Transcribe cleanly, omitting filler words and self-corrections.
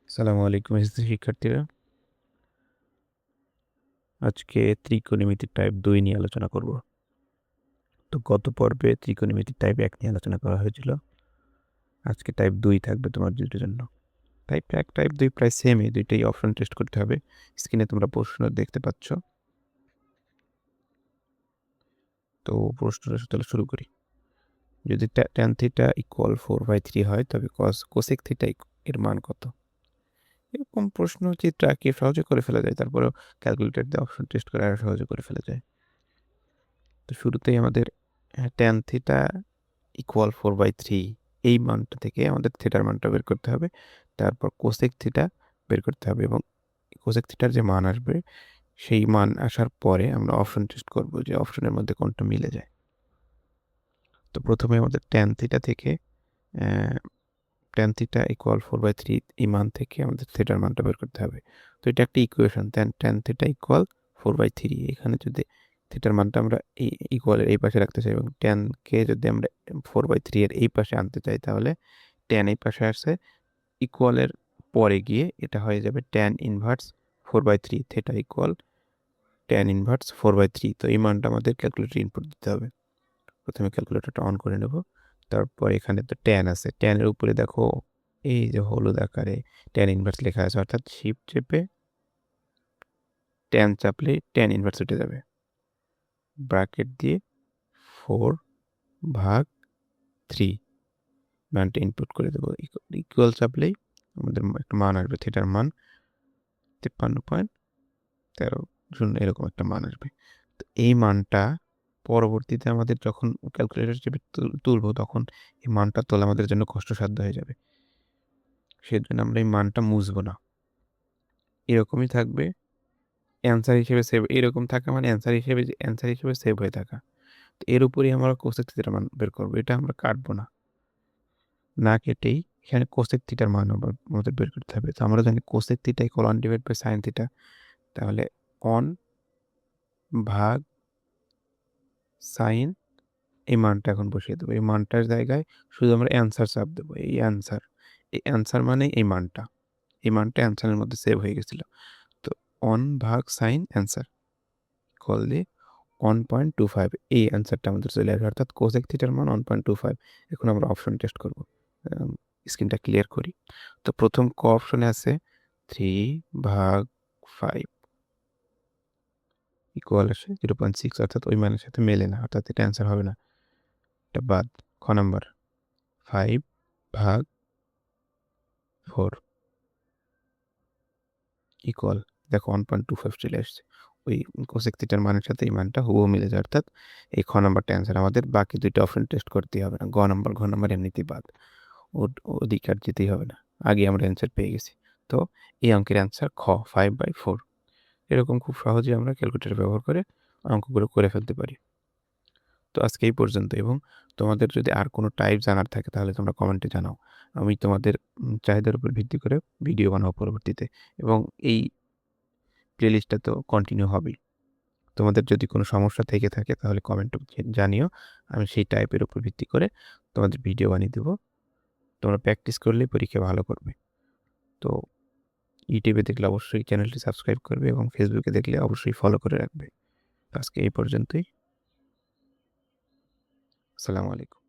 আসসালামু আলাইকুম এসএসসি শিক্ষার্থীরা। আজকে ত্রিকোণমিতির টাইপ ২ নিয়ে আলোচনা করব। তো গত পর্বে ত্রিকোণমিতির টাইপ ১ নিয়ে আলোচনা করা হয়েছিল। আজকে টাইপ ২ থাকবে তোমার দুটোর জন্য। টাইপ ১, টাইপ ২ প্রায় সেমই, দুইটাই অপশন টেস্ট করতে হবে। স্ক্রিনে তোমরা প্রশ্ন দেখতে পাচ্ছ। তো প্রশ্নটা তাহলে শুরু করি। যদি tan থিটা ইকুয়াল 4/3 হয় তবে কোসেক থিটা এর মান কত? এরকম প্রশ্ন চিত্র আঁকিয়ে সহজে করে ফেলা যায়, তারপরেও ক্যালকুলেটর দিয়ে অপশন টেস্ট করে আরও সহজে করে ফেলা যায়। তো শুরুতেই আমাদের tan থিটা ইকুয়াল 4/3 এই মানটা থেকে আমাদের থিটার মানটা বের করতে হবে। তারপর কোসেক থিটা বের করতে হবে এবং কোসেক থিটার যে মান আসবে সেই মান আসার পরে আমরা অপশন টেস্ট করব যে অপশনের মধ্যে কোনটা মিলে যায়। তো প্রথমে আমাদের tan থিটা থেকে tan থিটা ইকুয়াল 4/3 এই মান থেকে আমাদের থিটার মানটা বের করতে হবে। তো এটা একটা ইকুয়েশন, tan থিটা ইকুয়াল 4/3। এখানে যদি থিটার মানটা আমরা এই ইকুয়ালের এই পাশে রাখতে চাই এবং ট্যানকে যদি আমরা 4/3 এর এই পাশে আনতে চাই, তাহলে ট্যান এই পাশে আসছে, ইকুয়ালের পরে গিয়ে এটা হয়ে যাবে tan inverse 4/3, theta equal tan inverse 4/3। তো এই মানটা আমাদের ক্যালকুলেটর ইনপুট দিতে হবে। প্রথমে ক্যালকুলেটরটা অন করে নেব। তারপর এখানে তো ট্যান আছে, ট্যানের উপরে দেখো এই যে হলুদ আকারে ট্যান ইনভার্স লেখা আছে, অর্থাৎ শিফট চেপে ট্যান চাপলে ট্যান ইনভার্স উঠে যাবে। ব্র্যাকেট দিয়ে 4/3 মানটা ইনপুট করে দেবো। ইকুয়াল চাপলেই আমাদের একটা মান আসবে, থিটার মান 53.13 এরকম একটা মান আসবে। তো এই মানটা পরবর্তীতে আমাদের যখন ক্যালকুলেটর চেপে তুলবো, তখন এই মানটা তোলা আমাদের জন্য কষ্টসাধ্য হয়ে যাবে। সেজন্য আমরা এই মানটা মুছবো না, এরকমই থাকবে। অ্যান্সার হিসেবে সেভ, এরকম থাকা মানে অ্যান্সার হিসেবে সেভ হয়ে থাকা। তো এর উপরেই আমরা কোসেক থিটার মান বের করবো। এটা আমরা কাটবো না, না কেটেই এখানে কোসেক থিটার মান আমাদের বের করতে হবে। তো আমরা জানি cosec theta equal 1/sin theta, তাহলে 1/sin এই মানটা এখন বসিয়ে দেবো। এই মানটার জায়গায় শুধু আমরা অ্যান্সার চাপ দেবো। এই অ্যান্সার মানেই এই মানটা অ্যান্সারের মধ্যে সেভ হয়ে গেছিল। তো 1/sin অ্যান্সার কল দিয়ে 1.25 এই অ্যান্সারটা আমাদের চলে আসবে, অর্থাৎ কোসেক থিটার মান 1.25। এখন আমরা অপশন টেস্ট করব। স্ক্রিনটা ক্লিয়ার করি। তো প্রথম ক অপশনে আছে 3/5 ইকুয়াল আসে 0.6, অর্থাৎ ওই মানের সাথে মেলে না, অর্থাৎ এটা অ্যান্সার হবে না, এটা বাদ। খ নাম্বার 5/4 ইকুয়াল, দেখো 1.25 চলে আসছে। ওই কোসেক থিটার মানের সাথে এই মানটা হুবহু মিলে যায়, অর্থাৎ এই খ নাম্বারটা অ্যান্সার। আমাদের বাকি দুইটা অপশন টেস্ট করতেই হবে না। ঘ নাম্বার এমনিতেই বাদ, অধিকার যেতেই হবে না, আগে আমরা অ্যান্সার পেয়ে গেছি। তো এই অঙ্কের অ্যান্সার খ 5/4। এরকম খুব সহজেই আমরা ক্যালকুলেটর ব্যবহার করে অঙ্কগুলো করে ফেলতে পারি। তো আজকে এই পর্যন্ত, এবং তোমাদের যদি আর কোনো টাইপ জানার থাকে তাহলে তোমরা কমেন্টে জানাও। আমি তোমাদের চাহিদার উপর ভিত্তি করে ভিডিও বানাবো পরবর্তীতে, এবং এই প্লেলিস্টটা তো কন্টিনিউ হবেই। তোমাদের যদি কোনো সমস্যা থেকে থাকে তাহলে কমেন্টে জানিও, আমি সেই টাইপের উপর ভিত্তি করে তোমাদের ভিডিও বানিয়ে দেবো। তোমরা প্র্যাকটিস করলেই পরীক্ষা ভালো করবে। তো ইউটিউবে দেখলে অবশ্যই চ্যানেলটি সাবস্ক্রাইব করবে এবং ফেসবুকে দেখলে অবশ্যই ফলো করে রাখবে। আজকে এই পর্যন্তই। আসসালামু আলাইকুম।